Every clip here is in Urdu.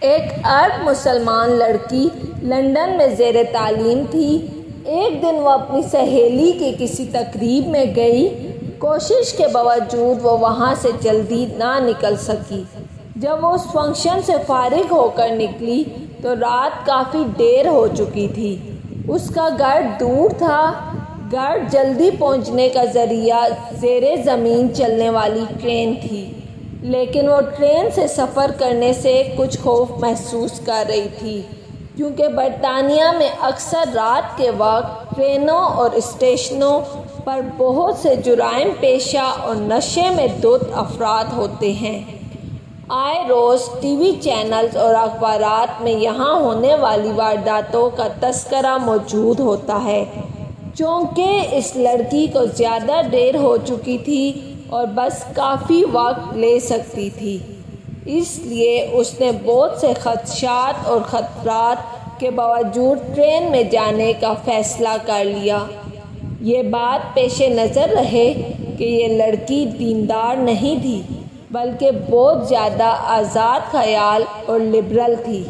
ایک عرب مسلمان لڑکی لندن میں زیر تعلیم تھی۔ ایک دن وہ اپنی سہیلی کے کسی تقریب میں گئی۔ کوشش کے باوجود وہ وہاں سے جلدی نہ نکل سکی۔ جب وہ اس فنکشن سے فارغ ہو کر نکلی تو رات کافی دیر ہو چکی تھی۔ اس کا گھر دور تھا۔ گھر جلدی پہنچنے کا ذریعہ زیر زمین چلنے والی ٹرین تھی، لیکن وہ ٹرین سے سفر کرنے سے کچھ خوف محسوس کر رہی تھی، کیونکہ برطانیہ میں اکثر رات کے وقت ٹرینوں اور اسٹیشنوں پر بہت سے جرائم پیشہ اور نشے میں دھت افراد ہوتے ہیں۔ آئے روز ٹی وی چینلز اور اخبارات میں یہاں ہونے والی وارداتوں کا تذکرہ موجود ہوتا ہے۔ چونکہ اس لڑکی کو زیادہ دیر ہو چکی تھی اور بس کافی وقت لے سکتی تھی، اس لیے اس نے بہت سے خدشات اور خطرات کے باوجود ٹرین میں جانے کا فیصلہ کر لیا۔ یہ بات پیش نظر رہے کہ یہ لڑکی دیندار نہیں تھی، بلکہ بہت زیادہ آزاد خیال اور لبرل تھی۔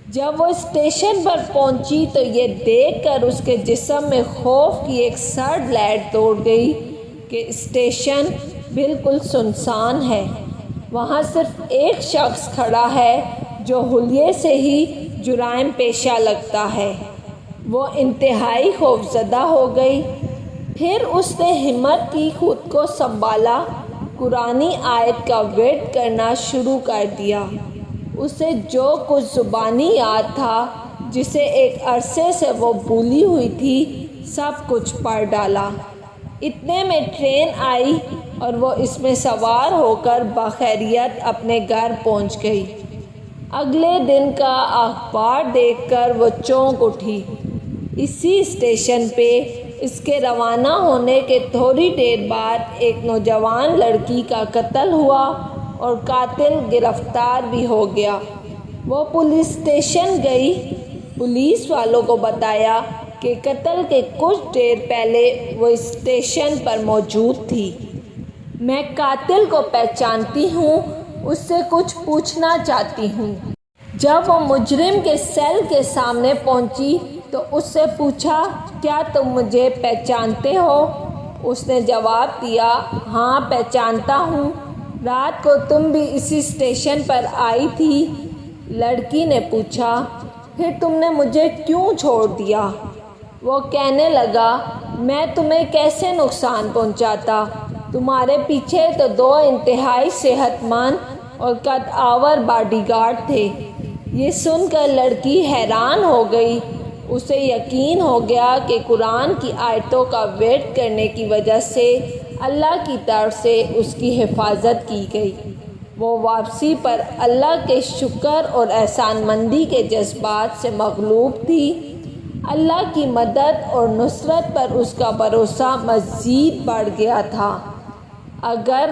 جب وہ اسٹیشن پر پہنچی تو یہ دیکھ کر اس کے جسم میں خوف کی ایک سرد لہر دوڑ گئی کہ اسٹیشن بالکل سنسان ہے۔ وہاں صرف ایک شخص کھڑا ہے جو حلیے سے ہی جرائم پیشہ لگتا ہے۔ وہ انتہائی خوفزدہ ہو گئی۔ پھر اس نے ہمت کی، خود کو سنبھالا، قرآنی آیت کا ورد کرنا شروع کر دیا۔ اسے جو کچھ زبانی یاد تھا، جسے ایک عرصے سے وہ بھولی ہوئی تھی، سب کچھ پڑھ ڈالا۔ اتنے میں ٹرین آئی اور وہ اس میں سوار ہو کر بخیریت اپنے گھر پہنچ گئی۔ اگلے دن کا اخبار دیکھ کر وہ چونک اٹھی۔ اسی اسٹیشن پہ اس کے روانہ ہونے کے تھوڑی دیر بعد ایک نوجوان لڑکی کا قتل ہوا اور قاتل گرفتار بھی ہو گیا۔ وہ پولیس اسٹیشن گئی۔ پولیس والوں کو بتایا کہ قتل کے کچھ دیر پہلے وہ اسٹیشن پر موجود تھی۔ میں قاتل کو پہچانتی ہوں، اس سے کچھ پوچھنا چاہتی ہوں۔ جب وہ مجرم کے سیل کے سامنے پہنچی تو اس سے پوچھا، کیا تم مجھے پہچانتے ہو؟ اس نے جواب دیا، ہاں پہچانتا ہوں، رات کو تم بھی اسی اسٹیشن پر آئی تھی۔ لڑکی نے پوچھا، پھر تم نے مجھے کیوں چھوڑ دیا؟ وہ کہنے لگا، میں تمہیں کیسے نقصان پہنچاتا؟ تمہارے پیچھے تو 2 انتہائی صحت مند اور قد آور باڈی گارڈ تھے۔ یہ سن کر لڑکی حیران ہو گئی۔ اسے یقین ہو گیا کہ قرآن کی آیتوں کا ورد کرنے کی وجہ سے اللہ کی طرف سے اس کی حفاظت کی گئی۔ وہ واپسی پر اللہ کے شکر اور احسان مندی کے جذبات سے مغلوب تھی۔ اللہ کی مدد اور نصرت پر اس کا بھروسہ مزید بڑھ گیا تھا۔ اگر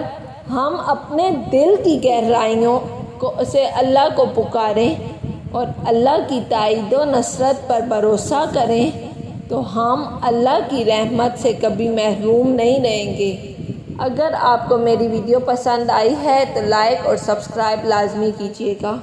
ہم اپنے دل کی گہرائیوں سے اللہ کو پکاریں اور اللہ کی تائید و نصرت پر بھروسہ کریں تو ہم اللہ کی رحمت سے کبھی محروم نہیں رہیں گے۔ اگر آپ کو میری ویڈیو پسند آئی ہے تو لائک اور سبسکرائب لازمی کیجیے گا۔